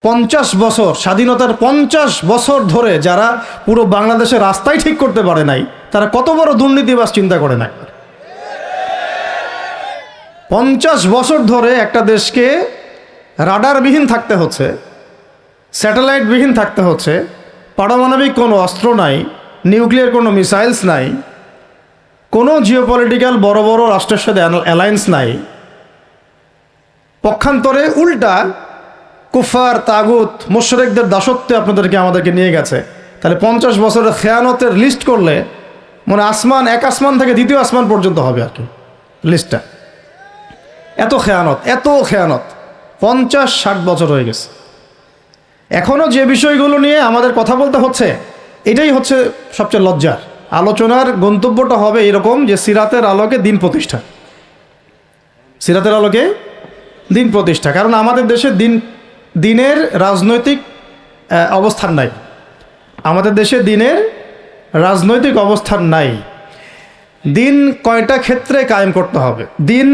50 বছর, স্বাধীনতার 50 বছর ধরে যারা পুরো বাংলাদেশের রাস্তাই ঠিক করতে পারে নাই, তারা কত বড় দুর্নীতিবাজ চিন্তা করে না। 50 বছর ধরে একটা দেশকে রাডারবিহীন থাকতে হচ্ছে, স্যাটেলাইটবিহীন থাকতে হচ্ছে, পারমাণবিক কোনো অস্ত্র নাই, নিউক্লিয়ার কোনো মিসাইলস নাই, কোনো জিওপলিটিক্যাল বড় বড় রাষ্ট্রের সাথে অ্যালায়েন্স নাই। পক্ষান্তরে উল্টা কুফার, তাগুত, মুশরিকদের দাসত্বে আমাদেরকে নিয়ে গেছে। তাহলে 50 বছরের খেয়ানতের লিস্ট করলে মানে এক আসমান থেকে দ্বিতীয় আসমান পর্যন্ত হবে আর কি লিস্টটা। এত খেয়ানত 50-60 বছর হয়ে গেছে। এখনও যে বিষয়গুলো নিয়ে আমাদের কথা বলতে হচ্ছে, এটাই হচ্ছে সবচেয়ে লজ্জার। আলোচনার গন্তব্যটা হবে এরকম যে সিরাতের আলোকে দিন প্রতিষ্ঠা, সিরাতের আলোকে দিন প্রতিষ্ঠা। কারণ আমাদের দেশে দিনের রাজনৈতিক অবস্থান নাই, আমাদের দেশে দিনের রাজনৈতিক অবস্থান নাই। দিন কয়টা ক্ষেত্রে কায়েম করতে হবে, দিন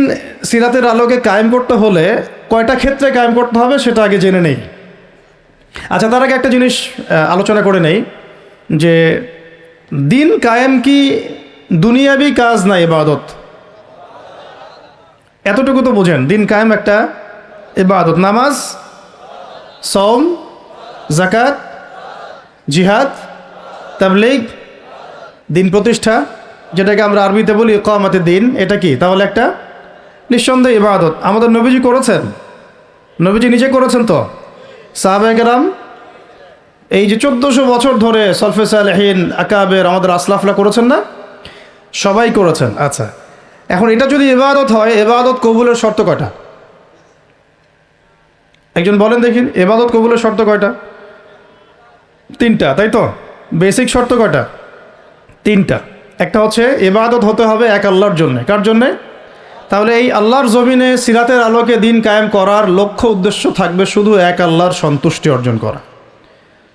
সিরাতের আলোকে কায়েম করতে হলে কয়টা ক্ষেত্রে কায়েম করতে হবে সেটা আগে জেনে নেই। আচ্ছা, তার আগে একটা জিনিস আলোচনা করে নেই যে দিন কায়েম কি দুনিয়াবি কাজ না ইবাদত? এতটুকু তো বোঝেন, দিন কায়েম একটা ইবাদত। নামাজ, সওম, যাকাত, জিহাদ, তাবলীগ, দিন প্রতিষ্ঠা, যেটাকে আমরা আরবিতে বলি ইকামতে দিন, এটা কি? তাহলে একটা নিঃসন্দেহে ইবাদত। আমাদের নবীজি করেছেন, নবীজি নিজে করেছেন তো, সাহাবায়ে কেরাম এই যে 1400 বছর ধরে সলফে সালেহিন, আকাবের, আমাদের আসলাফরা করেছেন না? সবাই করেছেন। আচ্ছা, এখন এটা যদি ইবাদত হয়, ইবাদত কবুলের শর্ত কয়টা? একজন বলেন দেখিন, ইবাদত কবুলের শর্ত কয়টা? 3টা, তাই তো? বেসিক শর্ত কয়টা? 3টা। একটা হচ্ছে ইবাদত হতে হবে এক আল্লাহর জন্যে। কার জন্যে? তাহলে এই আল্লাহর জমিনে সিরাতের আলোকে দিন কায়েম করার লক্ষ্য উদ্দেশ্য থাকবে শুধু এক আল্লাহর সন্তুষ্টি অর্জন করা,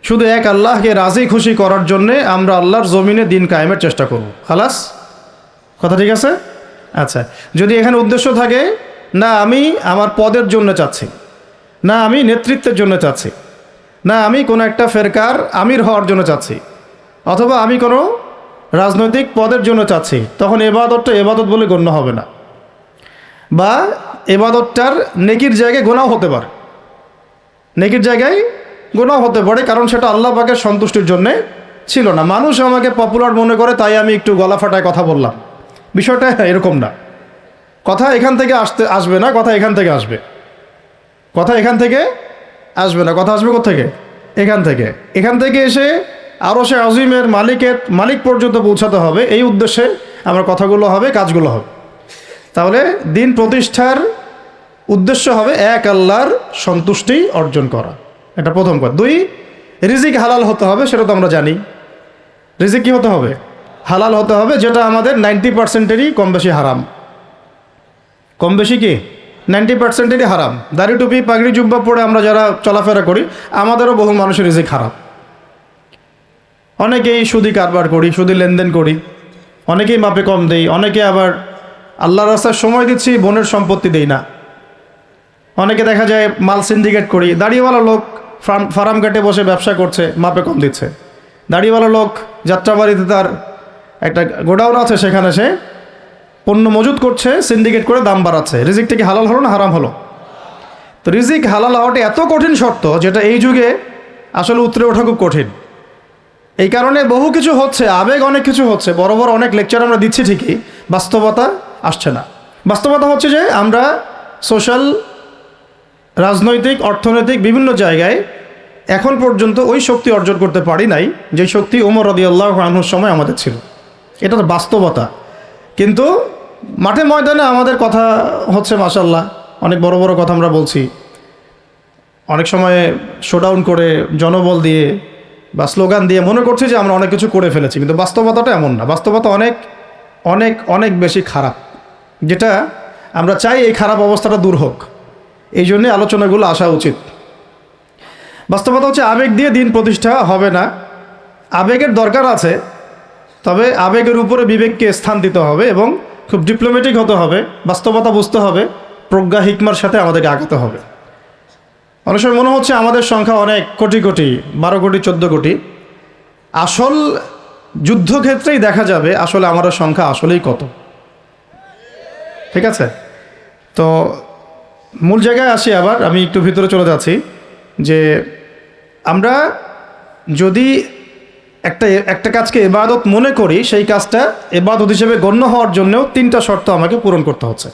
শুধু এক আল্লাহকে রাজি খুশি করার জন্যে আমরা আল্লাহর জমিনে দিন কায়েমের চেষ্টা করব। খালাস, কথা ঠিক আছে? আচ্ছা, যদি এখানে উদ্দেশ্য থাকে না আমি আমার পদের জন্য চাচ্ছি, না আমি নেতৃত্বের জন্য চাচ্ছি, না আমি কোনো একটা ফেরকার আমির হওয়ার জন্য চাচ্ছি, অথবা আমি কোনো রাজনৈতিক পদের জন্য চাচ্ছি, তখন এবাদতটা এবাদত বলে গণ্য হবে না, বা এবাদতটার নেকির জায়গায় গোনাও হতে পারে, নেকির জায়গায় গোনাও হতে পারে, কারণ সেটা আল্লাহ পাকের সন্তুষ্টির জন্যে ছিল না। মানুষ আমাকে পপুলার মনে করে তাই আমি একটু গলা ফাটায় কথা বললাম, বিষয়টা এরকম না। কথা এখান থেকে আসবে না, কথা এখান থেকে আসবে, কথা এখান থেকে আসবে না, কথা আসবে কোত্থেকে? এখান থেকে। এখান থেকে এসে আরশে আজিমের মালিক পর্যন্ত পৌঁছাতে হবে, এই উদ্দেশ্যে আমার কথাগুলো হবে, কাজগুলো হবে। তাহলে দিন প্রতিষ্ঠার উদ্দেশ্য হবে এক আল্লাহর সন্তুষ্টি অর্জন করা, এটা প্রথম কথা। 2, রিজিক হালাল হতে হবে, সেটা তো আমরা জানি। রিজিক কি হতে হবে? হালাল হতে হবে, যেটা আমাদের 90%-এরই কম বেশি হারাম। কম বেশি কি 90%-এরই হারাম। দাড়ি টুপি পাগড়ি জুব্বা পরে আমরা যারা চলাফেরা করি, আমাদেরও বহু মানুষের রিজিক হারাম। অনেকেই সুদি কারবার করি, সুদি লেনদেন করি, অনেকেই মাপে কম দেই, অনেকে আবার আল্লাহর রাস্তায় সময় দিচ্ছি, বোনের সম্পত্তি দেই না। অনেকে দেখা যায় মাল সিন্ডিকেট করি, দাড়িওয়ালা লোক ফার্ম ঘাটে বসে ব্যবসা করছে, মাপে কম দিচ্ছে। দাড়িওয়ালা লোক যাত্রাবাড়িতে তার একটা গোডাউন আছে, সেখানে সে পণ্য মজুত করছে, সিন্ডিকেট করে দাম বাড়াচ্ছে। রিজিকটা কি হালাল হলো না হারাম হলো? তো রিজিক হালাল হওয়াটা এত কঠিন শর্ত, যেটা এই যুগে আসলে উতরে ওঠা খুব কঠিন। এই কারণে বহু কিছু হচ্ছে, আবেগ অনেক কিছু হচ্ছে, বড় বড় অনেক লেকচার আমরা দিচ্ছি ঠিকই, বাস্তবতা আসছে না। বাস্তবতা হচ্ছে যে আমরা সোশ্যাল, রাজনৈতিক, অর্থনৈতিক বিভিন্ন জায়গায় এখন পর্যন্ত ওই শক্তি অর্জন করতে পারি নাই যে শক্তি ওমর রাদিয়াল্লাহু আনহুর সময় আমাদের ছিল। এটা তো বাস্তবতা। কিন্তু মাঠে ময়দানে আমাদের কথা হচ্ছে মাশাআল্লাহ, অনেক বড় বড় কথা আমরা বলছি, অনেক সময় শোডাউন করে জনবল দিয়ে বা স্লোগান দিয়ে মনে করছি যে আমরা অনেক কিছু করে ফেলেছি, কিন্তু বাস্তবতাটা এমন না। বাস্তবতা অনেক অনেক অনেক বেশি খারাপ, যেটা আমরা চাই এই খারাপ অবস্থাটা দূর হোক, এই জন্যে আলোচনাগুলো আসা উচিত। বাস্তবতা হচ্ছে আবেগ দিয়ে দিন প্রতিষ্ঠা হবে না। আবেগের দরকার আছে, তবে আবেগের উপরে বিবেককে স্থান দিতে হবে এবং খুব ডিপ্লোম্যাটিক হতে হবে, বাস্তবতা বুঝতে হবে, প্রজ্ঞা হিকমার সাথে আমাদেরকে আগাতে হবে। অনেক সময় মনে হচ্ছে আমাদের সংখ্যা অনেক কোটি কোটি, 12 কোটি 14 কোটি। আসল যুদ্ধক্ষেত্রেই দেখা যাবে আসলে আমাদের সংখ্যা আসলেই কত। ঠিক আছে, তো মূল জায়গায় আসি। আবার আমি একটু ভিতরে চলে যাচ্ছি যে আমরা যদি একটা কাজকে ইবাদত মনে করি, সেই কাজটা ইবাদত হিসেবে গণ্য হওয়ার জন্যও 3টা শর্ত আমাকে পূরণ করতে হচ্ছে।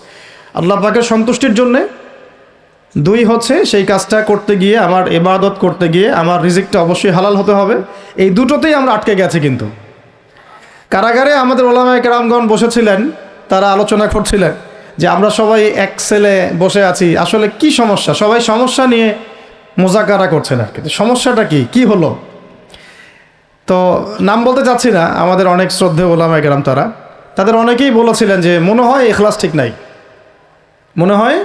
আল্লাহ পাকের সন্তুষ্টির জন্যে, 2 হচ্ছে সেই কাজটা করতে গিয়ে, আমার ইবাদত করতে গিয়ে আমার রিজিকটা অবশ্যই হালাল হতে হবে। এই দুটোতেই আমরা আটকে গেছি। কিন্তু কারাগারে আমাদের ওলামায়ে কেরামগণ বসেছিলেন, তারা আলোচনা করছিলেন যে আমরা সবাই এক সেলে বসে আছি, আসলে কি সমস্যা। সবাই সমস্যা নিয়ে মোজাকারা করছেন আর কি। সমস্যাটা কি হলো? তো নাম বলতে চাচ্ছি না, আমাদের অনেক শ্রদ্ধেয় ওলামায়ে কেরাম তাদের অনেকেই বলেছিলেন যে মনে হয় ইখলাস ঠিক নাই, মনে হয়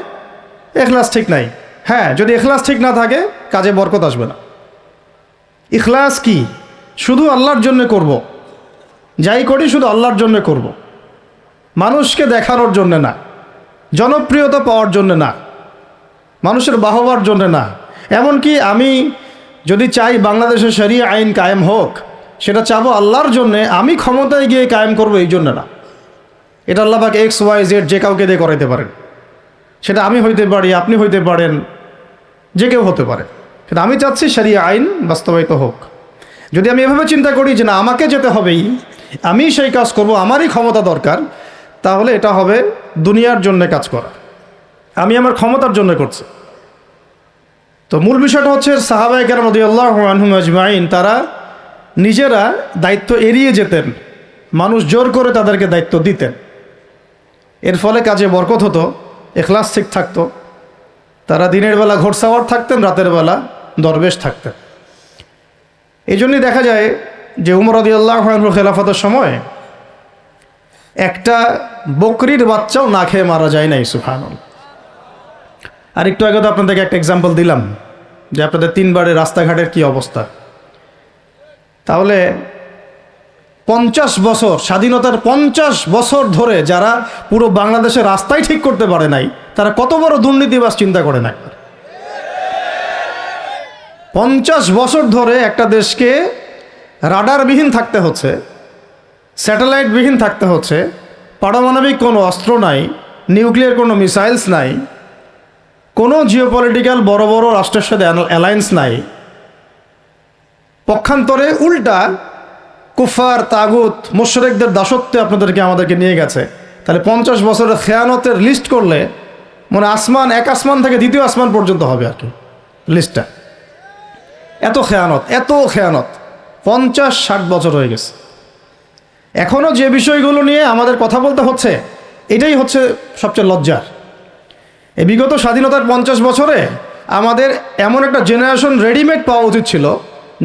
ইখলাস ঠিক নাই। হ্যাঁ, যদি ইখলাস ঠিক না থাকে কাজে বরকত আসবে না। ইখলাস কি? শুধু আল্লাহর জন্য করব, যাই করি শুধু আল্লাহর জন্য করব, মানুষকে দেখানোর জন্য না, জনপ্রিয়তা পাওয়ার জন্য না, মানুষের বাহবার জন্য না। এমনকি আমি যদি চাই বাংলাদেশে শরিয়া আইন কায়েম হোক, সেটা চাবো আল্লাহর জন্যে, আমি ক্ষমতায় গিয়ে কায়েম করবো এই জন্য না। এটা আল্লাহ পাক XYZ যে কাউকে দিয়ে করাইতে পারেন। সেটা আমি হইতে পারি, আপনি হইতে পারেন, যে কেউ হতে পারে। কিন্তু আমি চাচ্ছি শরিয়া আইন বাস্তবায়িত হোক। যদি আমি এভাবে চিন্তা করি যে না, আমাকে যেতে হবেই, আমি সেই কাজ করব, আমারই ক্ষমতা দরকার, তাহলে এটা হবে দুনিয়ার জন্য কাজ করা, আমি আমার ক্ষমতার জন্য করছি। তো মূল বিষয়টা হচ্ছে সাহাবায়ে কেরাম রাদিয়াল্লাহু আনহুম আজমাইন তারা নিজেরা দায়িত্ব এড়িয়ে যেতেন, মানুষ জোর করে তাদেরকে দায়িত্ব দিতেন। এর ফলে কাজে বরকত হতো, ইখলাস ঠিক থাকতো। তারা দিনের বেলা ঘোড়সাওয়ার থাকতেন, রাতের বেলা দরবেশ থাকতেন। এই জন্যই দেখা যায় যে উমর রাদিয়াল্লাহু আনহুর খেলাফতের সময় একটা বকরির বাচ্চাও না খেয়ে মারা যায় নাই। সুবহানাল্লাহ। আর একটু আগে তো আপনাদেরকে একটা এক্সাম্পল দিলাম যে আপনাদের 3 বারের রাস্তাঘাটের কি অবস্থা। তাহলে 50 বছর, স্বাধীনতার 50 বছর ধরে যারা পুরো বাংলাদেশের রাস্তাই ঠিক করতে পারে নাই, তারা কত বড় দুর্নীতিবাজ চিন্তা করে না। 50 বছর ধরে একটা দেশকে রাডারবিহীন থাকতে হচ্ছে, স্যাটেলাইটবিহীন থাকতে হচ্ছে, পারমাণবিক কোনো অস্ত্র নাই, নিউক্লিয়ার কোনো মিসাইলস নাই, কোনো জিওপলিটিক্যাল বড় বড় রাষ্ট্রের সাথে অ্যালায়েন্স নাই। পক্ষান্তরে উল্টা কুফার, তাগুত, মুশরিকদের দাসত্বে আমাদেরকে নিয়ে গেছে। তাহলে 50 বছরের খেয়ানতের লিস্ট করলে মানে এক আসমান থেকে দ্বিতীয় আসমান পর্যন্ত হবে আর কি লিস্টটা। এত খেয়ানত 50-60 বছর হয়ে গেছে। এখনও যে বিষয়গুলো নিয়ে আমাদের কথা বলতে হচ্ছে, এটাই হচ্ছে সবচেয়ে লজ্জার। এই বিগত স্বাধীনতার 50 বছরে আমাদের এমন একটা জেনারেশন রেডিমেড পাওয়া উচিত ছিল,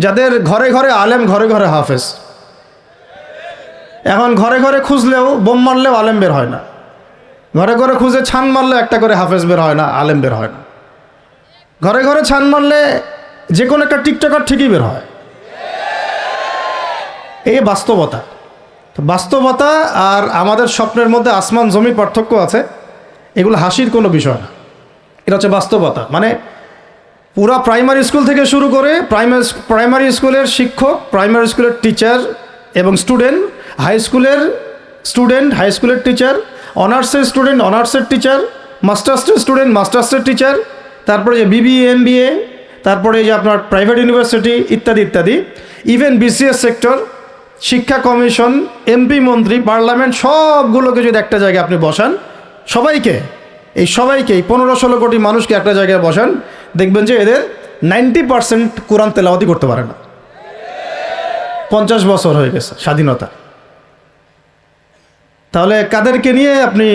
যাদের ঘরে ঘরে আলেম, ঘরে ঘরে হাফেজ। এখন ঘরে ঘরে খুঁজলেও, বোম মারলেও আলেম বের হয় না, ঘরে ঘরে খুঁজে ছান মারলে একটা করে হাফেজ বের হয় না, আলেম বের হয় না। ঘরে ঘরে ছান মারলে যে কোনো একটা টিকটকার ঠিকই বের হয়। এই বাস্তবতা। তো বাস্তবতা আর আমাদের স্বপ্নের মধ্যে আসমান জমির পার্থক্য আছে। এগুলো হাসির কোনো বিষয় না, এটা হচ্ছে বাস্তবতা। মানে পুরা প্রাইমারি স্কুল থেকে শুরু করে প্রাইমারি স্কুলের শিক্ষক, প্রাইমারি স্কুলের টিচার এবং স্টুডেন্ট, হাই স্কুলের টিচার, অনার্সের স্টুডেন্ট, অনার্সের টিচার, মাস্টার্সের স্টুডেন্ট, মাস্টার্সের টিচার, তারপরে যে BBA MBA, তারপরে যে আপনার প্রাইভেট ইউনিভার্সিটি ইত্যাদি ইত্যাদি, ইভেন BCS সেক্টর, শিক্ষা কমিশন, MP মন্ত্রী, পার্লামেন্ট, সবগুলোকে যদি একটা জায়গায় আপনি বসান, সবাইকে এই 15-16 কোটি মানুষকে একটা জায়গায় বসান, দেখবেন যে এদের 90% কোরআন তেলাওয়াতি করতে পারে না। 50 বছর হয়ে গেছে স্বাধীনতা। তাহলে কাদেরকে নিয়ে আপনি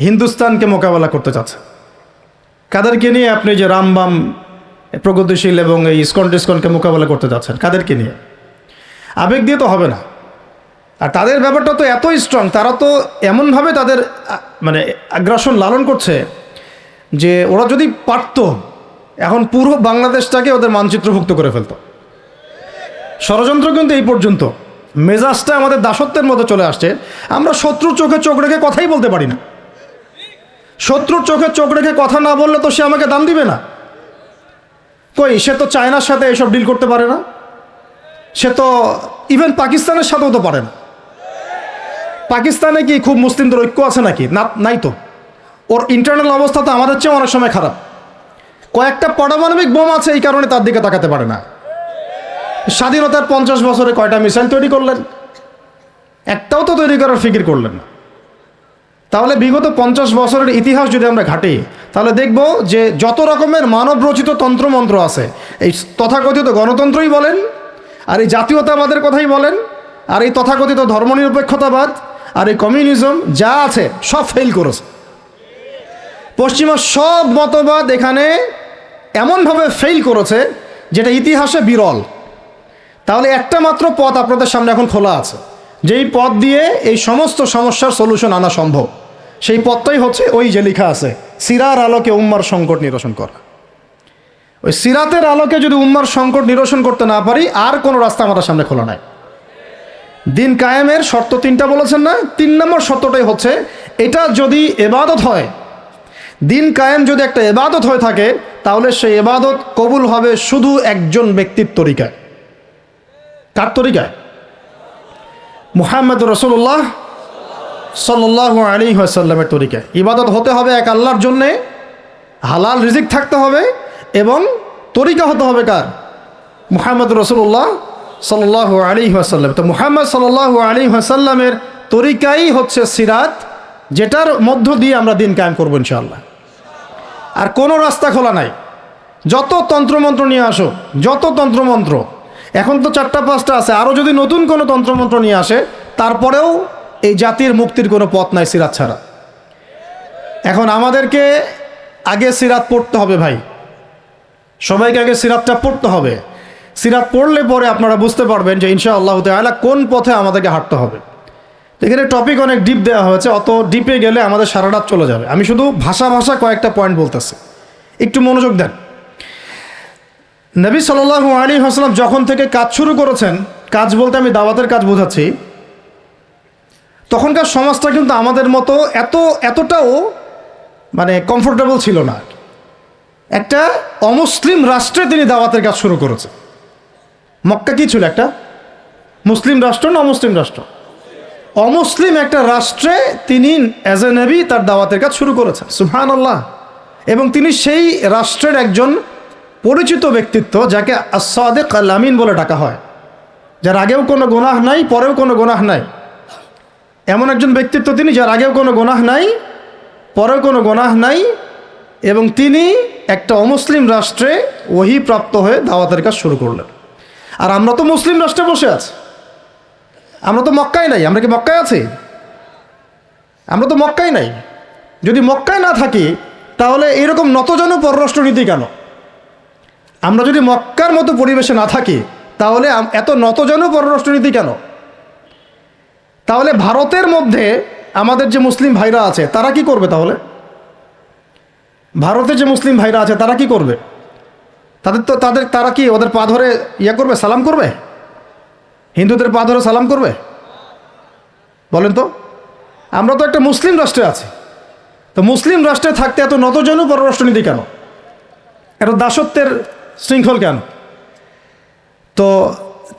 হিন্দুস্তানকে মোকাবেলা করতে চাচ্ছেন? কাদেরকে নিয়ে আপনি যে রামবাম, প্রগতিশীল এবং এই ইসকনকে মোকাবেলা করতে যাচ্ছেন? কাদেরকে নিয়ে? আবেগ দিয়ে তো হবে না। আর তাদের ব্যাপারটা তো এতই স্ট্রং, তারা তো এমনভাবে তাদের মানে আগ্রাসন লালন করছে যে ওরা যদি পারত, এখন পুরো বাংলাদেশটাকে ওদের মানচিত্রভুক্ত করে ফেলত। ষড়যন্ত্র কিন্তু এই পর্যন্ত, মেজাজটা আমাদের দাসত্বের মধ্যে চলে আসছে। আমরা শত্রুর চোখে চোখ রেখে কথাই বলতে পারি না। শত্রুর চোখে চোখ রেখে কথা না বললে তো সে আমাকে দাম দিবে না। কই, সে তো চায়নার সাথে এসব ডিল করতে পারে না, সে তো ইভেন পাকিস্তানের সাথেও তো পারে না। পাকিস্তানে কি খুব মুসলিমদের ঐক্য আছে নাকি? না, নাই তো। ওর ইন্টারনাল অবস্থা তো আমাদের চেয়ে অনেক সময় খারাপ। কয়েকটা পারমাণবিক বোম আছে, এই কারণে তার দিকে তাকাতে পারে না। স্বাধীনতার 50 বছরে কয়টা মিসাইল তৈরি করলেন? একটাও তো তৈরি করার ফিকির করলেন না। তাহলে বিগত 50 বছরের ইতিহাস যদি আমরা ঘাঁটি, তাহলে দেখব যে যত রকমের মানব রচিত তন্ত্রমন্ত্র আছে, এই তথাকথিত গণতন্ত্রই বলেন, আর এই জাতীয়তাবাদের কথাই বলেন, আর এই তথাকথিত ধর্মনিরপেক্ষতাবাদ, আর এই কমিউনিজম যা আছে সব ফেল করেছে। পশ্চিমা সব মতবাদ এখানে এমনভাবে ফেল করেছে যেটা ইতিহাসে বিরল। তাহলে একটা মাত্র পথ আপনাদের সামনে এখন খোলা আছে, যেই পথ দিয়ে এই সমস্ত সমস্যার সলিউশন আনা সম্ভব। সেই পথটাই হচ্ছে ওই যে লেখা আছে, সিরার আলোকে উম্মার সংকট নিরসন করা। ওই সিরাতের আলোকে যদি উম্মার সংকট নিরসন করতে না পারি, আর কোনো রাস্তা আমাদের সামনে খোলা নাই। দিন কায়েমের শর্ত 3টা বলেছেন না? 3 নম্বর শর্তটাই হচ্ছে এটা যদি ইবাদত হয়, দিন কায়েম যদি একটা ইবাদত হয়ে থাকে, তাহলে সেই ইবাদত কবুল হবে শুধু একজন ব্যক্তির তরিকায়। কার তরিকায়? মুহাম্মদ রাসূলুল্লাহ সাল্লাল্লাহু আলাইহি ওয়াসাল্লামের তরিকায়। ইবাদত হতে হবে এক আল্লাহর জন্যে, হালাল রিজিক থাকতে হবে, এবং তরিকা হতে হবে কার? মুহাম্মদ রাসূলুল্লাহ সাল্লাল্লাহু আলাইহি ওয়াসাল্লাম। তো মুহাম্মদ সাল্লাল্লাহু আলাইহি ওয়াসাল্লামের তরিকাই হচ্ছে সিরাত, যেটার মধ্য দিয়ে আমরা দিন কায়েম করবো ইনশাআল্লাহ। আর কোনো রাস্তা খোলা নাই। যত তন্ত্রমন্ত্র নিয়ে আসো, যত তন্ত্রমন্ত্র, এখন তো 4টা-5টা আছে, আরও যদি নতুন কোনো তন্ত্রমন্ত্র নিয়ে আসে, তারপরেও এই জাতির মুক্তির কোনো পথ নাই সিরাত ছাড়া। এখন আমাদেরকে আগে সিরাত পড়তে হবে ভাই, সবাইকে আগে সিরাতটা পড়তে হবে। সিরাত পড়লে পরে আপনারা বুঝতে পারবেন যে ইনশাআল্লাহ তাআলা কোন পথে আমাদেরকে হাঁটতে হবে। এখানে টপিক অনেক ডিপ দেওয়া হয়েছে, অত ডিপে গেলে আমাদের সারা রাত চলে যাবে। আমি শুধু ভাষা কয়েকটা পয়েন্ট বলতেছি, একটু মনোযোগ দেন। নবী সাল্লাল্লাহু আলাইহি ওয়াসাল্লাম যখন থেকে কাজ শুরু করেছেন, কাজ বলতে আমি দাওয়াতের কাজ বোঝাচ্ছি, তখনকার সমাজটা কিন্তু আমাদের মতো এতটাও মানে কমফোর্টেবল ছিল না। একটা অমুসলিম রাষ্ট্রে তিনি দাওয়াতের কাজ শুরু করেছেন। মক্কা কি ছিল? একটা মুসলিম রাষ্ট্র না অমুসলিম রাষ্ট্র? অমুসলিম একটা রাষ্ট্রে তিনি অ্যাজ এ নবী তার দাওয়াতের কাজ শুরু করেছেন। সুবহানাল্লাহ। এবং তিনি সেই রাষ্ট্রের একজন পরিচিত ব্যক্তিত্ব, যাকে আস-সাদিক আল আমিন বলে ডাকা হয়, যার আগেও কোনো গুনাহ নাই, পরেও কোনো গুনাহ নাই। এমন একজন ব্যক্তিত্ব তিনি, যার আগেও কোনো গুনাহ নাই, পরেও কোনো গুনাহ নাই, এবং তিনি একটা অমুসলিম রাষ্ট্রে ওহী প্রাপ্ত হয়ে দাওয়াতের কাজ শুরু করলেন। আর আমরা তো মুসলিম রাষ্ট্রে বসে আছি, আমরা তো মক্কায় নাই। আমরা কি মক্কায় আছি? আমরা তো মক্কায় নাই। যদি মক্কায় না থাকি, তাহলে এরকম নতজানু পররাষ্ট্রনীতি কেন? আমরা যদি মক্কার মতো পরিবেশে না থাকি, তাহলে এত নতজানু পররাষ্ট্রনীতি কেন? তাহলে ভারতের মধ্যে আমাদের যে মুসলিম ভাইরা আছে, তারা কি করবে? তাহলে ভারতে যে মুসলিম ভাইরা আছে, তারা কি করবে? তারা কি ওদের পা ধরে করবে, সালাম করবে? হিন্দুদের পা ধরে সালাম করবে? বলেন তো। আমরা তো একটা মুসলিম রাষ্ট্রে আছি, তো মুসলিম রাষ্ট্রে থাকতে এত নতজানু পররাষ্ট্রনীতি কেন? এত দাসত্বের শৃঙ্খল কেন? তো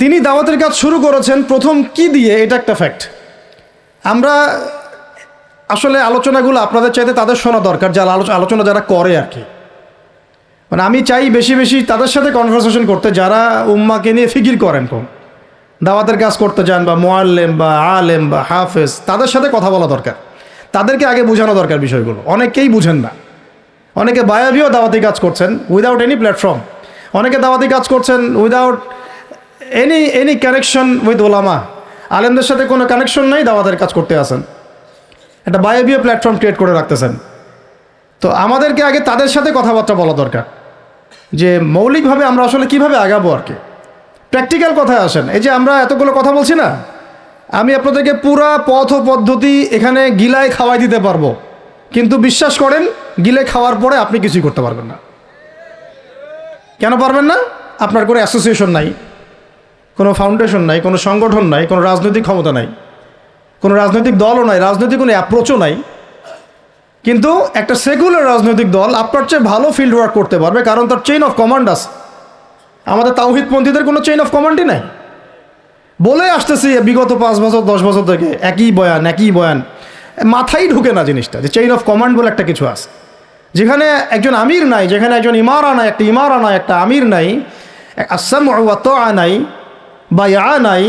তিনি দাওয়াতের কাজ শুরু করেছেন প্রথম কি দিয়ে, এটা একটা ফ্যাক্ট। আমরা আসলে আলোচনাগুলো আপনাদের চাইতে তাদের শোনা দরকার, যারা আলোচনা যারা করে আর কি। মানে আমি চাই বেশি বেশি তাদের সাথে কনভারসেশন করতে, যারা উম্মাকে নিয়ে ফিকির করেন, কোন দাওয়াতের কাজ করতে যান, বা মুআল্লিম বা আলেম বা হাফেজ, তাদের সাথে কথা বলা দরকার। তাদেরকে আগে বোঝানো দরকার বিষয়গুলো। অনেকেই বুঝেন না। অনেকে বায়াবিও দাওয়াতি কাজ করছেন উইদাউট এনি প্ল্যাটফর্ম। অনেকে দাওয়াতি কাজ করছেন উইদাউট এনি কানেকশন উইথ ওলামা। আলেমদের সাথে কোনো কানেকশন নেই, দাওয়াতের কাজ করতে আসেন, একটা বায়াবিও প্ল্যাটফর্ম ক্রিয়েট করে রাখতেছেন। তো আমাদেরকে আগে তাদের সাথে কথাবার্তা বলা দরকার, যে মৌলিকভাবে আমরা আসলে কিভাবে আগাবো আর কি। প্র্যাকটিক্যাল কথায় আসেন। এই যে আমরা এতগুলো কথা বলছি না, আমি আপনাদেরকে পুরা পথ ও পদ্ধতি এখানে গিলায় খাওয়াই দিতে পারবো, কিন্তু বিশ্বাস করেন, গিলে খাওয়ার পরে আপনি কিছুই করতে পারবেন না। কেন পারবেন না? আপনার কোনো অ্যাসোসিয়েশন নাই, কোনো ফাউন্ডেশন নাই, কোনো সংগঠন নাই, কোনো রাজনৈতিক ক্ষমতা নাই, কোনো রাজনৈতিক দলও নাই, রাজনৈতিক কোনো অ্যাপ্রোচও নাই। কিন্তু একটা সেকুলার রাজনৈতিক দল আপনার চেয়ে ভালো ফিল্ড ওয়ার্ক করতে পারবে, কারণ তার চেইন অফ কমান্ড আছে। আমাদের তাওহীদপন্থীদের কোনো চেইন অফ কমান্ডই নাই। বলে আসতেছি বিগত 5 বছর 10 বছর থেকে একই বয়ান, মাথায় ঢুকে না জিনিসটা যে চেইন অফ কমান্ড বলে একটা কিছু আছে, যেখানে একজন আমির নাই, যেখানে একজন ইমারা নাই, একটা আমির নাই, আসসামউ ওয়া তাআ নাই, বায়আ নাই,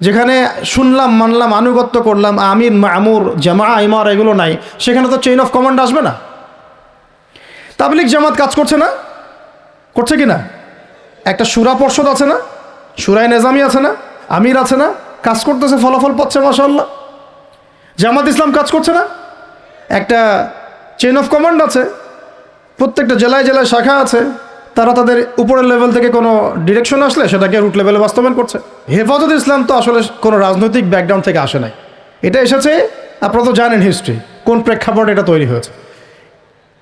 যেখানে শুনলাম মানলাম আনুগত্য করলাম, আমির মামুর জামা ইমারা এগুলো নাই, সেখানে তো চেইন অফ কমান্ড আসবে না। তাবলিগ জামাত কাজ করছে না? করছে কি না? একটা শুরা পর্ষদ আছে না, শুরায় নেজামি আছে না, আমির আছে না, কাজ করতেছে, ফলাফল পাচ্ছে মাশাআল্লাহ। জামাত ইসলাম কাজ করছে না? একটা চেইন অফ কমান্ড আছে, প্রত্যেকটা জেলায় জেলায় শাখা আছে, তারা তাদের উপরের লেভেল থেকে কোনো ডিরেকশন আসলে সেটাকে রুট লেভেলে বাস্তবায়ন করছে। হেফাজত ইসলাম তো আসলে কোনো রাজনৈতিক ব্যাকগ্রাউন্ড থেকে আসে নাই, এটা এসেছে, আপনারা তো জানেন হিস্ট্রি, কোন প্রেক্ষাপটে এটা তৈরি হয়েছে,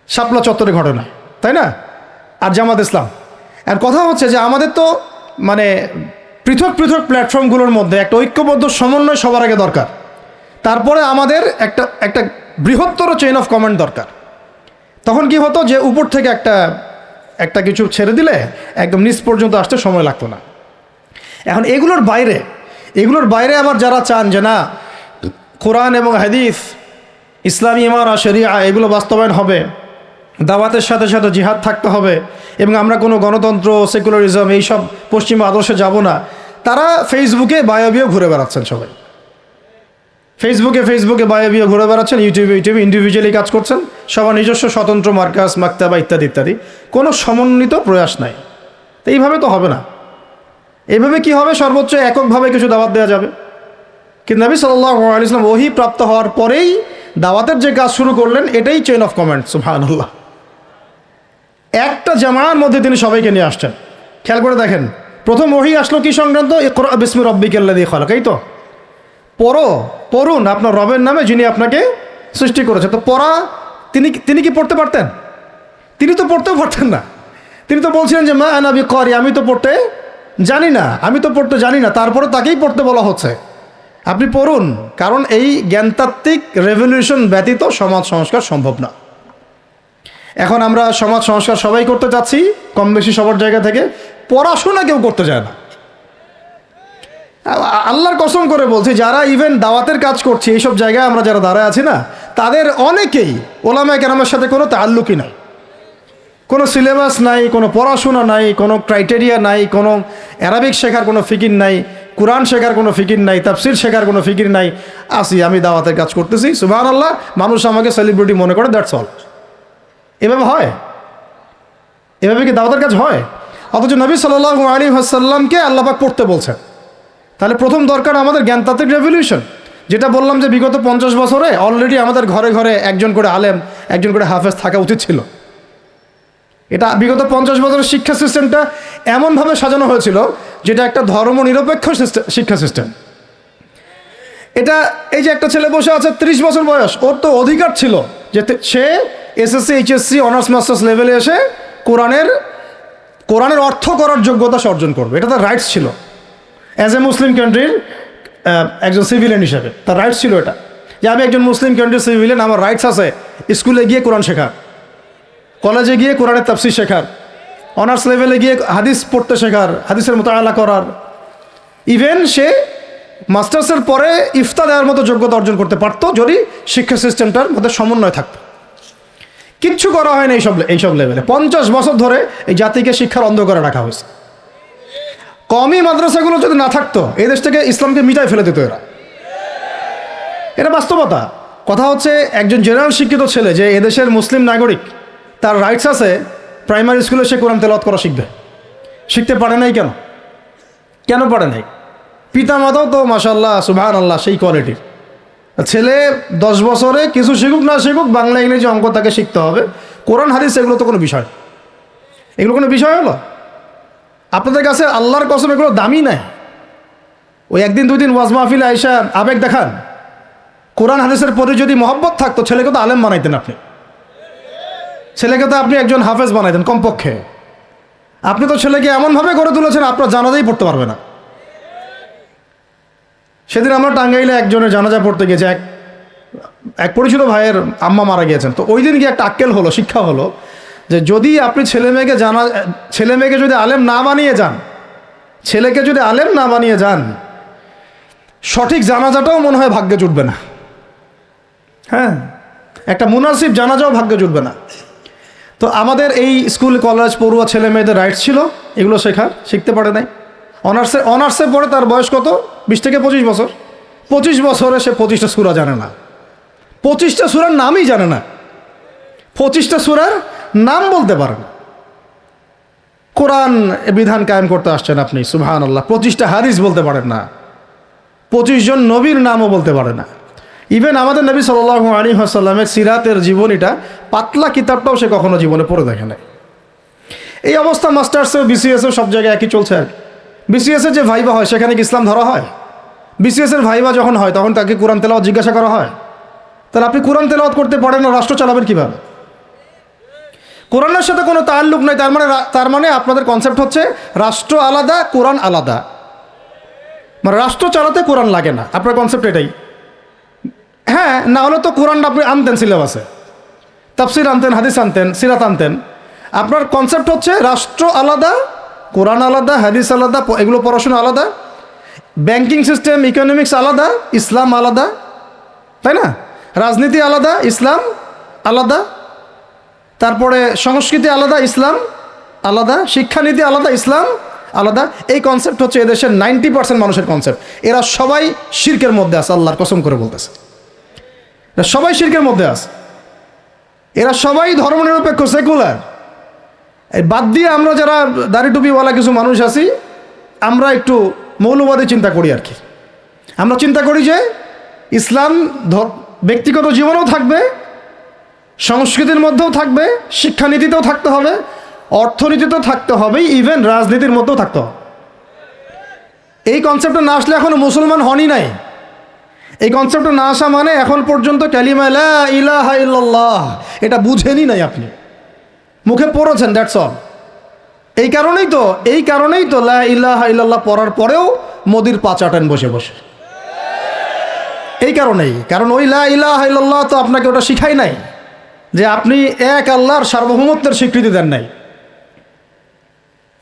শাপলা চত্বরে ঘটনা, তাই না? আর জামাত ইসলাম, আর কথা হচ্ছে যে আমাদের তো মানে পৃথক পৃথক প্ল্যাটফর্মগুলোর মধ্যে একটা ঐক্যবদ্ধ সমন্বয় সবার আগে দরকার, তারপরে আমাদের একটা বৃহত্তর চেইন অফ কমান্ড দরকার। তখন কি হতো যে উপর থেকে একটা কিছু ছেড়ে দিলে একদম নিচ পর্যন্ত আসতে সময় লাগতো না। এখন এগুলোর বাইরে আবার যারা চান যে না, কোরআন এবং হাদিস, ইসলামী ইমারা, শরিয়া এগুলো বাস্তবায়ন হবে, দাওয়াতের সাথে সাথে জিহাদ থাকতে হবে, এবং আমরা কোনো গণতন্ত্র, সেকুলারিজম এইসব পশ্চিমা আদর্শে যাব না, তারা ফেসবুকে বায়োবিও ঘুরে বেড়াচ্ছেন। সবাই ফেসবুকে বায়োবিও ঘুরে বেড়াচ্ছেন, ইউটিউবে ইন্ডিভিজুয়ালি কাজ করছেন, সবার নিজস্ব স্বতন্ত্র মার্কাস, মাকতাবা ইত্যাদি, কোনো সমন্বিত প্রয়াস নাই। তো এইভাবে তো হবে না। এইভাবে কি হবে? সর্বোচ্চ এককভাবে কিছু দাওয়াত দেওয়া যাবে, কিন্তু নবী সাল্লাল্লাহু আলাইহি ওয়াসাল্লাম ওহী প্রাপ্ত হওয়ার পরেই দাওয়াতের যে কাজ শুরু করলেন, এটাই চেইন অফ কমান্ড। সুবহানাল্লাহ। একটা জামার মধ্যে তিনি সবাইকে নিয়ে আসছেন। খেয়াল করে দেখেন, প্রথম ওহী আসলো কি সংক্রান্ত? ইকরা বিসমি রাব্বিকাল্লাযী খালাক। এই তো পড়ুন আপনার রবের নামে যিনি আপনাকে সৃষ্টি করেছে। তো পড়া, তিনি কি পড়তে পারতেন? তিনি তো পড়তেও পারতেন না। তিনি তো বলছিলেন যে মা আনা বিকারি, আমি তো পড়তে জানি না, তারপরে তাকেই পড়তে বলা হচ্ছে, আপনি পড়ুন। কারণ এই জ্ঞানতাত্ত্বিক রেভলিউশন ব্যতীত সমাজ সংস্কার সম্ভব না। এখন আমরা সমাজ সংস্কার সবাই করতে চাচ্ছি, কম বেশি সবার জায়গা থেকে, পড়াশোনা কেউ করতে চায় না। আল্লাহর কসম করে বলছি, যারা ইভেন দাওয়াতের কাজ করছে এইসব জায়গায় আমরা যারা দাঁড়ায় আছি না, তাদের অনেকেই ওলামায়ে কেরামের সাথে কোনো তাআল্লুকই নাই, কোনো সিলেবাস নাই, কোনো পড়াশোনা নাই, কোনো ক্রাইটেরিয়া নাই, কোনো অ্যারাবিক শেখার কোনো ফিকির নাই, কোরআন শেখার কোনো ফিকির নাই, তাফসির শেখার কোনো ফিকির নাই। আমি দাওয়াতের কাজ করতেছি, সুবহানাল্লাহ, মানুষ আমাকে সেলিব্রিটি মনে করে, দ্যাটস অল। এভাবে হয়? এভাবে কি দাওয়াতের কাজ হয়? অথচ নবী সাল্লাল্লাহু আলাইহি ওয়াসাল্লামকে আল্লাহ পাক পড়তে বলছেন। তাহলে প্রথম দরকার আমাদের জ্ঞানতাত্ত্বিক রেভলিউশন, যেটা বললাম যে বিগত 50 বছরে অলরেডি আমাদের ঘরে ঘরে একজন করে আলেম, একজন করে হাফেজ থাকা উচিত ছিল। এটা বিগত 50 বছরের শিক্ষা সিস্টেমটা এমনভাবে সাজানো হয়েছিল যেটা একটা ধর্মনিরপেক্ষ শিক্ষা সিস্টেম। এটা এই যে একটা ছেলে বসে আছে 30 বছর বয়স, ওর তো অধিকার ছিল যে সে এসএসসি, এইচএসসি, অনার্স মাস্টার্স লেভেলে এসে কোরআনের অর্থ করার যোগ্যতা অর্জন করবে। এটা তার রাইটস ছিল অ্যাজ এ মুসলিম কান্ট্রির একজন সিভিলিয়ান হিসাবে। তার রাইটস ছিল এটা, যে আমি একজন মুসলিম কান্ট্রির সিভিলিয়ান, আমার রাইটস আছে স্কুলে গিয়ে কোরআন শেখার, কলেজে গিয়ে কোরআনের তাফসীর শেখার, অনার্স লেভেলে গিয়ে হাদিস পড়তে শেখার, হাদিসের মুতাআলা করার। ইভেন সে মাস্টার্সের পরে ইফতা দেওয়ার মতো যোগ্যতা অর্জন করতে পারত যদি শিক্ষা সিস্টেমটার মধ্যে সমন্বয় থাকতো। কিচ্ছু করা হয় না এইসব লেভেলে। 50 বছর ধরে এই জাতিকে শিক্ষার অন্ধ করে রাখা হয়েছে। কওমি মাদ্রাসাগুলো যদি না থাকতো, এই দেশ থেকে ইসলামকে মিটাই ফেলে দিত এরা। এটা বাস্তবতা। কথা হচ্ছে, একজন জেনারেল শিক্ষিত ছেলে যে এদেশের মুসলিম নাগরিক, তার রাইটস আছে প্রাইমারি স্কুলে সে কোরআন তেলাওয়াত করা শিখতে পারে নাই। কেন পারে নাই? পিতা মাতাও তো মাশাআল্লাহ সুবহানাল্লাহ সেই কোয়ালিটির। ছেলে 10 বছরে কিছু শিখুক না শিখুক, বাংলা ইংরেজি অঙ্ক তাকে শিখতে হবে। কোরআন হাদিস এগুলো তো কোনো বিষয়, এগুলো কোনো বিষয় হলো? আপনাদের কাছে আল্লাহর কসম এগুলো দামি নাই। ওই একদিন দুদিন ওয়াজ মাহফিলে আইসা আবেগ দেখান। কোরআন হাদিসের প্রতি যদি মহব্বত থাকতো, ছেলেকে তো আলেম বানাইতেন আপনি, ছেলেকে তো আপনি একজন হাফেজ বানাইতেন কমপক্ষে। আপনি তো ছেলেকে এমনভাবে গড়ে তুলেছেন আপনার জানাজাই পড়তে পারবে না। সেদিন আমরা টাঙ্গাইলে একজনের জানাজা পড়তে গেছি, এক পরিচিত ভাইয়ের আম্মা মারা গিয়েছেন। তো ওই দিন গিয়ে একটা আক্কেল হলো, শিক্ষা হলো যে যদি আপনি ছেলে মেয়েকে যদি আলেম না বানিয়ে যান, ছেলেকে যদি আলেম না বানিয়ে যান, সঠিক জানাজাটাও মনে হয় ভাগ্যে জুটবে না। হ্যাঁ, একটা মুনাসিব জানাজাও ভাগ্যে জুটবে না। তো আমাদের এই স্কুল কলেজ পড়ুয়া ছেলে মেয়েদের রাইটস ছিল এগুলো শিখতে পারে নাই। অনার্সে পড়ে তার বয়স কত? 20 থেকে 25 বছর। 25 বছরে সে 25টা সূরা জানে না, 25টা সূরার নামই জানে না, 25টা সূরার নাম বলতে পারে না। কোরআন বিধান কায়েম করতে আসছেন আপনি, সুবহানাল্লাহ, 25টা হাদিস বলতে পারেন না, 25 জন নবীর নামও বলতে পারে না। ইভেন আমাদের নবী সাল্লাল্লাহু আলাইহি ওয়াসাল্লামের সিরাতের জীবনীটা, পাতলা কিতাবটাও সে কখনো জীবনে পড়ে দেখে নাই। এই অবস্থা মাস্টার্সেও বিসিএসেও সব জায়গায় একই চলছে আর কি। বিসিএসের যে ভাইবা হয় সেখানে কি ইসলাম ধরা হয়? বিসিএসের ভাইবা যখন হয় তখন তাকে কোরআন তেলাওয়াত জিজ্ঞাসা করা হয়? তাহলে আপনি কোরআন তেলাওয়াত করতে পারেন না, রাষ্ট্র চালাবেন কীভাবে? কোরআনের সাথে কোনো তাল্লুক নাই। তার মানে আপনাদের কনসেপ্ট হচ্ছে রাষ্ট্র আলাদা, কোরআন আলাদা, মানে রাষ্ট্র চালাতে কোরআন লাগে না। আপনার কনসেপ্ট এটাই। হ্যাঁ, না হলে তো কোরআনটা আপনি আনতেন সিলেবাসে, তাফসির আনতেন, হাদিস আনতেন, সিরাত আনতেন। আপনার কনসেপ্ট হচ্ছে রাষ্ট্র আলাদা, কোরআন আলাদা, হাদিস আলাদা, এগুলো পড়াশোনা আলাদা, ব্যাংকিং সিস্টেম, ইকোনমিক্স আলাদা, ইসলাম আলাদা, তাই না? রাজনীতি আলাদা, ইসলাম আলাদা, তারপরে সংস্কৃতি আলাদা, ইসলাম আলাদা, শিক্ষানীতি আলাদা, ইসলাম আলাদা। এই কনসেপ্ট হচ্ছে এদেশের 90% মানুষের কনসেপ্ট। এরা সবাই শিরকের মধ্যে আছে, আল্লাহর কসম করে বলতেছে, এরা সবাই শিরকের মধ্যে আছে। এরা সবাই ধর্মনিরপেক্ষ, সেকুলার। এই বাদ দিয়ে আমরা যারা দাড়ি টুপিওয়ালা কিছু মানুষ আছি, আমরা একটু মৌলবাদী চিন্তা করি আর কি। আমরা চিন্তা করি যে ইসলাম ব্যক্তিগত জীবনেও থাকবে, সংস্কৃতির মধ্যেও থাকবে, শিক্ষানীতিতেও থাকতে হবে, অর্থনীতিতেও থাকতে হবে, ইভেন রাজনীতির মধ্যেও থাকতে হবে। এই কনসেপ্টে না আসলে এখনো মুসলমান হনই নাই। এই কনসেপ্টে না আসা মানে এখন পর্যন্ত কালিমা লা ইলাহা ইল্লাল্লাহ এটা বুঝেনই নাই, আপনি মুখে পড়েছেন, দ্যাটস অল। এই কারণেই তো লা ইলাহা ইল্লাল্লাহ পড়ার পরেও মোদির পা চাটেন বসে বসে। এই কারণেই, কারণ ওই লা ইলাহা ইল্লাল্লাহ তো আপনাকে ওটা শিখাই নাই, যে আপনি এক আল্লাহর সার্বভৌমত্বের স্বীকৃতি দেন নাই।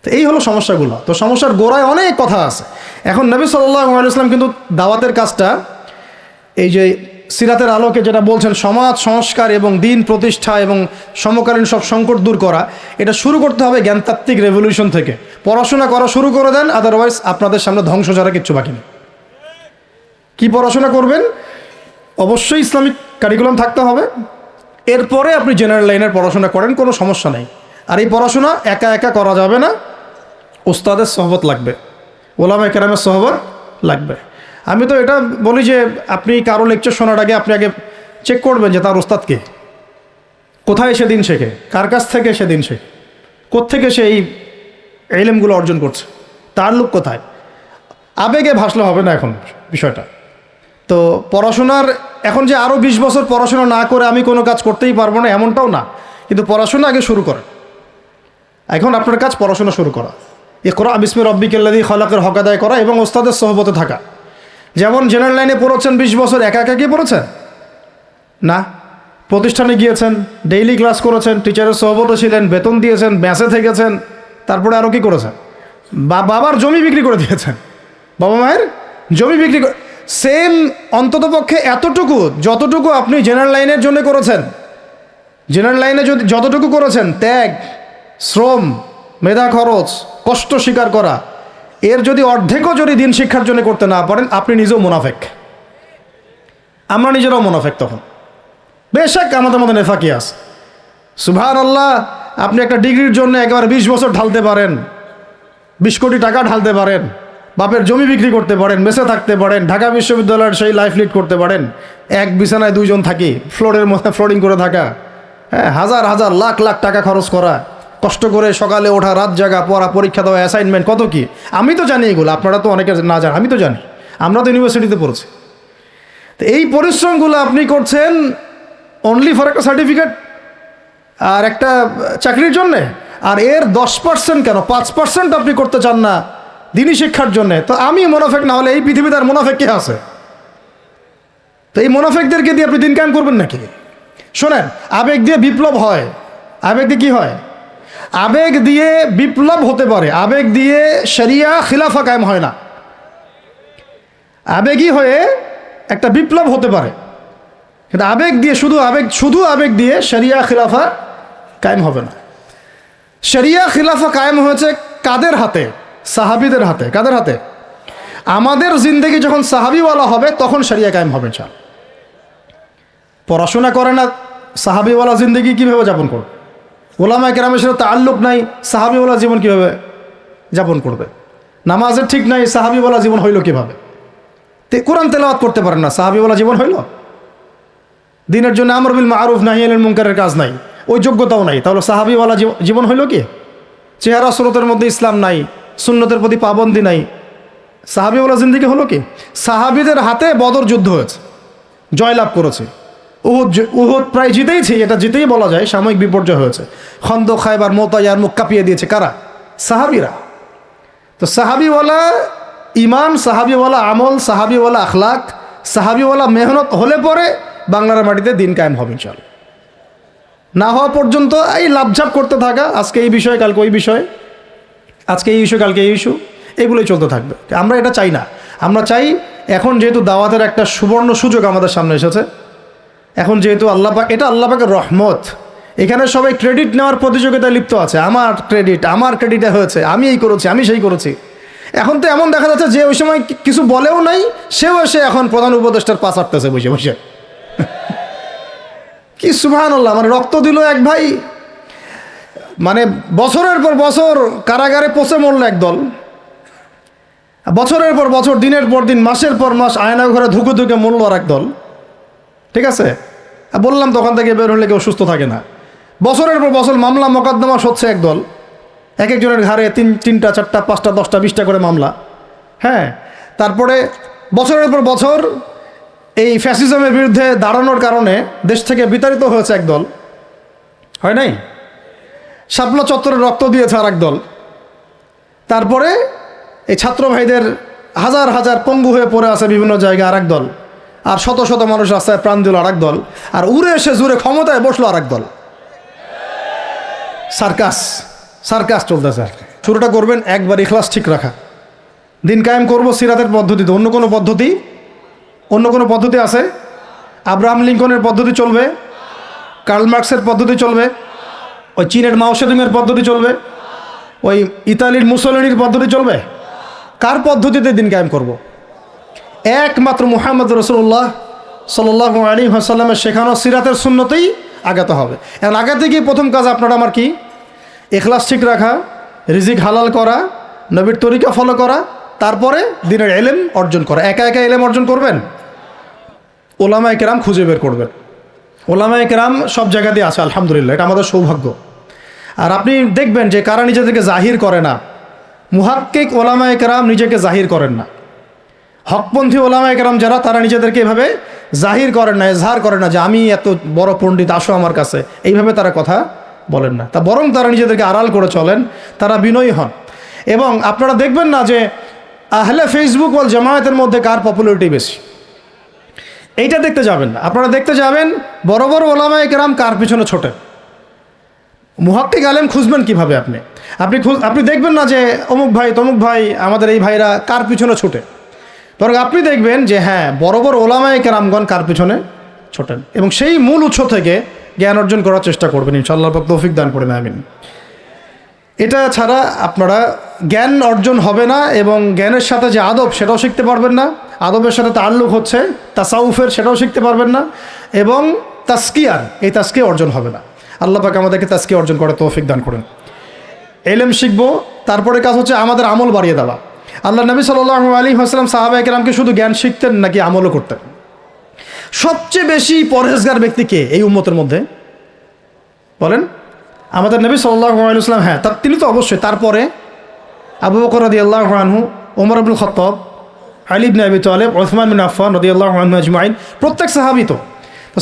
তো এই হলো সমস্যাগুলো। তো সমস্যার গোড়ায় অনেক কথা আছে। এখন নবী সাল্লাল্লাহু আলাইহি ওয়াসাল্লাম কিন্তু দাওয়াতের কাজটা, এই যে সিরাতের আলোকে যেটা বলছেন, সমাজ সংস্কার এবং দিন প্রতিষ্ঠা এবং সমকালীন সব সংকট দূর করা, এটা শুরু করতে হবে জ্ঞানতাত্ত্বিক রেভলিউশন থেকে। পড়াশোনা করা শুরু করে দেন, আদারওয়াইজ আপনাদের সামনে ধ্বংস ছাড়া কিচ্ছু বাকি নেই। কী পড়াশোনা করবেন? অবশ্যই ইসলামিক কারিকুলাম থাকতে হবে। এরপরে আপনি জেনারেল লাইনের পড়াশোনা করেন, কোনো সমস্যা নেই। আর এই পড়াশোনা একা একা করা যাবে না, ওস্তাদের সহবত লাগবে, ওলামা কেরামের সহবত লাগবে। আমি তো এটা বলি যে আপনি কারো লেকচার শোনার আগে আপনি আগে চেক করবেন যে তার ওস্তাদকে, কোথায় সেদিন শেখে, কার কাছ থেকে সেদিন শেখে, কোত্থেকে সে এই ইলমগুলো অর্জন করছে, তার লোক কোথায়। আবেগে ভাসলে হবে না এখন বিষয়টা। তো পড়াশোনার এখন যে আরও 20 বছর পড়াশোনা না করে আমি কোনো কাজ করতেই পারবো না এমনটাও না, কিন্তু পড়াশোনা আগে শুরু করেন। এখন আপনার কাজ পড়াশোনা শুরু করা, ইকরা বিসমি রব্বিকাল্লাযী খলাকের হক আদায় করা এবং ওস্তাদের সহবতে থাকা। যেমন জেনারেল লাইনে পড়েছেন 20 বছর, একা একা কি পড়েছেন না, প্রতিষ্ঠানে গিয়েছেন, ডেইলি ক্লাস করেছেন, টিচারের সহবতে ছিলেন, বেতন দিয়েছেন, ব্যাসে থেকেছেন, তারপরে আরও কি করেছেন? বাবার জমি বিক্রি করে দিয়েছেন, বাবা মায়ের জমি বিক্রি করে। সেম অন্ততপক্ষে এতটুকু যতটুকু আপনি জেনারেল লাইনের জন্য করেছেন, জেনারেল লাইনে যদি যতটুকু করেছেন, ত্যাগ, শ্রম, মেধা খরচ, কষ্ট স্বীকার করা, এর যদি অর্ধেকও যদি দিন শিক্ষার জন্য করতে না পারেন, আপনি নিজেও মুনাফেক। আমরা নিজেরাও মুনাফেক তখন। বেশক আমাদের মধ্যে নেফাকি আছে, সুবহানাল্লাহ। আপনি একটা ডিগ্রির জন্য একেবারে 20 বছর ঢালতে পারেন, 20 কোটি টাকা ঢালতে পারেন, বাপের জমি বিক্রি করতে পারেন, মেসে থাকতে পারেন, ঢাকা বিশ্ববিদ্যালয়ের সেই লাইফ লিড করতে পারেন, এক বিছানায় 2 জন থাকি, ফ্লোরের মধ্যে ফ্লোরিং করে থাকা, হ্যাঁ, হাজার হাজার লাখ লাখ টাকা খরচ করা, কষ্ট করে সকালে ওঠা, রাত জাগা, পড়া, পরীক্ষা দেওয়া, অ্যাসাইনমেন্ট, কত কি। আমি তো জানি এগুলো, আপনারা তো অনেকে না জানেন, আমি তো জানি, আমরা তো ইউনিভার্সিটিতে পড়েছি। তো এই পরিশ্রমগুলো আপনি করছেন অনলি ফর একটা সার্টিফিকেট আর একটা চাকরির জন্যে, আর এর 10% কেন 5% আপনি করতে চান না দিনী শিক্ষার জন্যে। তো আমি মুনাফেক না হলে এই পৃথিবীতে আর মুনাফেক কে আছে? তো এই মুনাফেকদেরকে দিয়ে আপনি দিন কায়েম করবেন নাকি? শোনেন, আবেগ দিয়ে বিপ্লব হয়, আবেগ দিয়ে কী হয়? আবেগ দিয়ে বিপ্লব হতে পারে, আবেগ দিয়ে শরিয়া খিলাফা কায়েম হয় না। আবেগই হয়ে একটা বিপ্লব হতে পারে, কিন্তু আবেগ দিয়ে শুধু আবেগ দিয়ে শরিয়া খিলাফা কায়েম হবে না। শরিয়া খিলাফা কায়েম হয়েছে কাদের হাতে? সাহাবিদের হাতে। কাদের হাতে? আমাদের জিন্দেগি যখন সাহাবিওয়ালা হবে তখন শরিয়া কায়েম হবে। চাল পড়াশোনা করে না, সাহাবিওয়ালা জিন্দেগি কীভাবে যাপন করবে? ওলামায়ে কেরামের সাথে তাআল্লুক নাই, সাহাবিওয়ালা জীবন কীভাবে যাপন করবে? নামাজের ঠিক নাই, সাহাবিওয়ালা জীবন হইল কীভাবে? কোরআন তেলাওয়াত করতে পারেন না, সাহাবিওয়ালা জীবন হইল? দিনের জন্য আমর বিল মারুফ নাহি আনিল মুনকারের কাজ নাই, ওই যোগ্যতাও নাই, তাহলে সাহাবিওয়ালা জীবন হইল কি? চেহারা সুরতের মধ্যে ইসলাম নাই, সুন্নতের প্রতি পাবন্দি নাই, সাহাবিওয়ালা জিন্দেগি হলো কি? সাহাবিদের হাতে বদর যুদ্ধ হয়েছে, জয়লাভ করেছে। উহুদ প্রায় জিতেইছে, এটা জিতেই বলা যায়, সাময়িক বিপর্যয় হয়েছে। খন্দক, খায়বার, মুতায়ার মুখ কাঁপিয়ে দিয়েছে কারা? সাহাবিরা। তো সাহাবিওয়ালা ইমান, সাহাবিওয়ালা আমল, সাহাবিওয়ালা আখলাক, সাহাবিওয়ালা মেহনত হলে পরে বাংলার মাটিতে দিন কায়েম হবে ইনশাআল্লাহ। না হওয়া পর্যন্ত এই লাভঝাপ করতে থাকা, আজকে এই বিষয় কালকে ওই বিষয়, আজকে এই ইস্যু কালকে এই ইস্যু, এগুলোই চলতে থাকবে। আমরা এটা চাই না। আমরা চাই এখন যেহেতু দাওয়াতের একটা সুবর্ণ সুযোগ আমাদের সামনে এসেছে, এখন যেহেতু আল্লাহ পাক, এটা আল্লাহ পাকের রহমত, এখানে সবাই ক্রেডিট নেওয়ার প্রতিযোগিতায় লিপ্ত আছে। আমার ক্রেডিটে হয়েছে, আমি এই করেছি, আমি সেই করেছি। এখন তো এমন দেখা যাচ্ছে যে ওই সময় কিছু বলেও নাই, সেও এসে এখন প্রধান উপদেষ্টার পাশ আটতেছে বসে বসে। কি সুবহানাল্লাহ! মানে রক্ত দিল এক ভাই, মানে বছরের পর বছর কারাগারে পচে মরল একদল, বছরের পর বছর, দিনের পর দিন, মাসের পর মাস আয়না ঘরে ধুকে ধুকে মরল আর একদল। ঠিক আছে, বললাম দোকান থেকে বের হলে কেউ সুস্থ থাকে না। বছরের পর বছর মামলা মোকদ্দমা হচ্ছে একদল, এক একজনের ঘাড়ে 3টা 4টা 5টা 10টা 20টা করে মামলা। হ্যাঁ, তারপরে বছরের পর বছর এই ফ্যাসিজমের বিরুদ্ধে দাঁড়ানোর কারণে দেশ থেকে বিতাড়িত হয়েছে একদল, হয় নাই? শাপলা চত্বরে রক্ত দিয়েছে আর একদল। তারপরে এই ছাত্র ভাইদের হাজার হাজার পঙ্গু হয়ে পড়ে আছে বিভিন্ন জায়গায় আর একদল, আর শত শত মানুষ রাস্তায় প্রাণ দিল আর একদল, আর উড়ে এসে জুড়ে ক্ষমতায় বসলো আর একদল। সার্কাস চলতেছে। শুরুটা করবেন একবার ইখলাস ঠিক রাখা, দিন কায়েম করবো সিরাতের পদ্ধতিতে। অন্য কোনো পদ্ধতি আছে? আব্রাহাম লিঙ্কনের পদ্ধতি চলবে? কার্ল মার্কসের পদ্ধতি চলবে? ওই চীনের মাও সেতুংয়ের পদ্ধতি চলবে? ওই ইতালির মুসোলিনির পদ্ধতি চলবে? কার পদ্ধতিতে দিন কায়েম করব? একমাত্র মুহাম্মদ রাসূলুল্লাহ সাল্লাল্লাহু আলাইহি ওয়াসাল্লামের শেখানো সিরাতের সুন্নতেই আগাতে হবে। এখন আগাতে গিয়ে প্রথম কাজ আপনারা আমার কি? ইখলাস ঠিক রাখা, রিজিক হালাল করা, নবীর তরিকা ফলো করা, তারপরে দিনের ইলম অর্জন করা। একা একা ইলম অর্জন করবেন? ওলামায়ে কেরাম খুঁজে বের করবেন। ওলামায়ে কেরাম সব জায়গাতেই আছে, আলহামদুলিল্লাহ, এটা আমাদের সৌভাগ্য। আর আপনি দেখবেন যে কারা নিজেদেরকে জাহির করে না, মুহাক্কিক ওলামায়ে কেরাম নিজেকে জাহির করেন না। হকপন্থী ওলামায়ে কেরাম যারা, তারা নিজেদেরকে এভাবে জাহির করেন না, এজহার করেন না যে আমি এত বড় পণ্ডিত, আসো আমার কাছে, এইভাবে তারা কথা বলেন না। তা বরং তারা নিজেদেরকে আড়াল করে চলেন, তারা বিনয়ী হন। এবং আপনারা দেখবেন না যে আহলে ফেসবুক ওয়াল জামায়াতের মধ্যে কার পপুলারিটি বেশি, এইটা দেখতে যাবেন না। আপনারা দেখতে যাবেন বড় বড় ওলামায়ে কেরাম কার পিছনে ছোটেন। মুহাক্কিক আলেম খুঁজবেন কীভাবে? আপনি দেখবেন না যে অমুক ভাই তমুক ভাই, আমাদের এই ভাইরা কার পিছনে ছোটে, বরং আপনি দেখবেন যে হ্যাঁ, বড় বড় ওলামায়ে কেরামগণ কার পিছনে ছোটেন, এবং সেই মূল উৎস থেকে জ্ঞান অর্জন করার চেষ্টা করবেন ইনশাআল্লাহ। তৌফিক দান করেন, আমিন। এটা ছাড়া আপনারা জ্ঞান অর্জন হবে না, এবং জ্ঞানের সাথে যে আদব সেটাও শিখতে পারবেন না, আদবের সাথে তাআল্লুক হচ্ছে তাসাউফের, সেটাও শিখতে পারবেন না, এবং এই তাসকিয়া অর্জন হবে না। আল্লাহ পাক আমাদেরকে তাসকিয়া অর্জন করে তৌফিক দান করেন। ইলম শিখবো, তারপরে কাজ হচ্ছে আমাদের আমল বাড়িয়ে দেওয়া। আল্লাহ নবী সাল্লাল্লাহু আলাইহি ওয়াসাল্লাম সাহাবায়ে কেরামকে শুধু জ্ঞান শিখতেন নাকি আমলও করতেন? সবচেয়ে বেশি পরহেজগার ব্যক্তি কে এই উম্মতের মধ্যে বলেন? আমাদের নবী সাল্লাল্লাহু আলাইহি ওয়াসাল্লাম। হ্যাঁ, তিনি তো অবশ্যই। তারপরে আবু বকর রাদিয়াল্লাহু আনহু, ওমর ইবনুল খাত্তাব, আলী ইবনে আবি তালেব, উসমান বিন আফফান রাদিয়াল্লাহু আনহু আজমাইন, প্রত্যেক সাহাবী। তো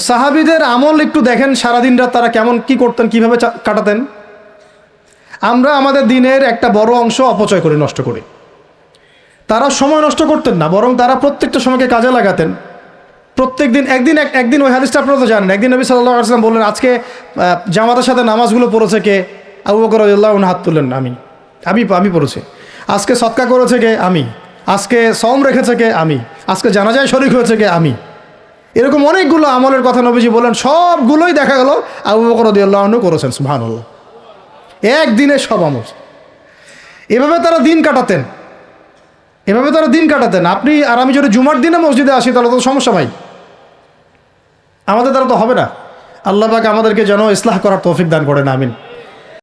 সাহাবীদের আমল একটু দেখেন, সারাদিন রাত তারা কেমন কি করতেন, কিভাবে কাটাতেন। আমরা আমাদের দিনের একটা বড় অংশ অপচয় করে নষ্ট করি। তারা সময় নষ্ট করতেন না, বরং তারা প্রত্যেকটা সময়কে কাজে লাগাতেন। প্রত্যেক দিন একদিন ওই হাদিসটা আপনারা তো জানেন, একদিন নবী সাল্লাল্লাহু আলাইহি ওয়াসাল্লাম বললেন, আজকে জামাতের সাথে নামাজগুলো পড়েছে কে? আবু বকর রাদিয়াল্লাহু আনহু হাত তুললেন, আমি পড়েছি। আজকে সদকা করেছে কে? আমি। আজকে সওম রেখেছে কে? আমি। আজকে জানাজায় শরীক হয়েছে কে? আমি। এরকম অনেকগুলো আমলের কথা নবীজি বলেন, সবগুলোই দেখা গেল আবু বকর রাদিয়াল্লাহু আনহু করেছেন। সুবহানাল্লাহ, একদিনে সব আমল। এভাবে তারা দিন কাটাতেন, আপনি আর আমি যদি জুমার দিনে মসজিদে আসি তাহলে তো সমস্যা ভাই, আমাদের দ্বারা তো হবে না। আল্লাহ পাক আমাদেরকে যেন ইসলাহ করার তৌফিক দান করেন, আমিন।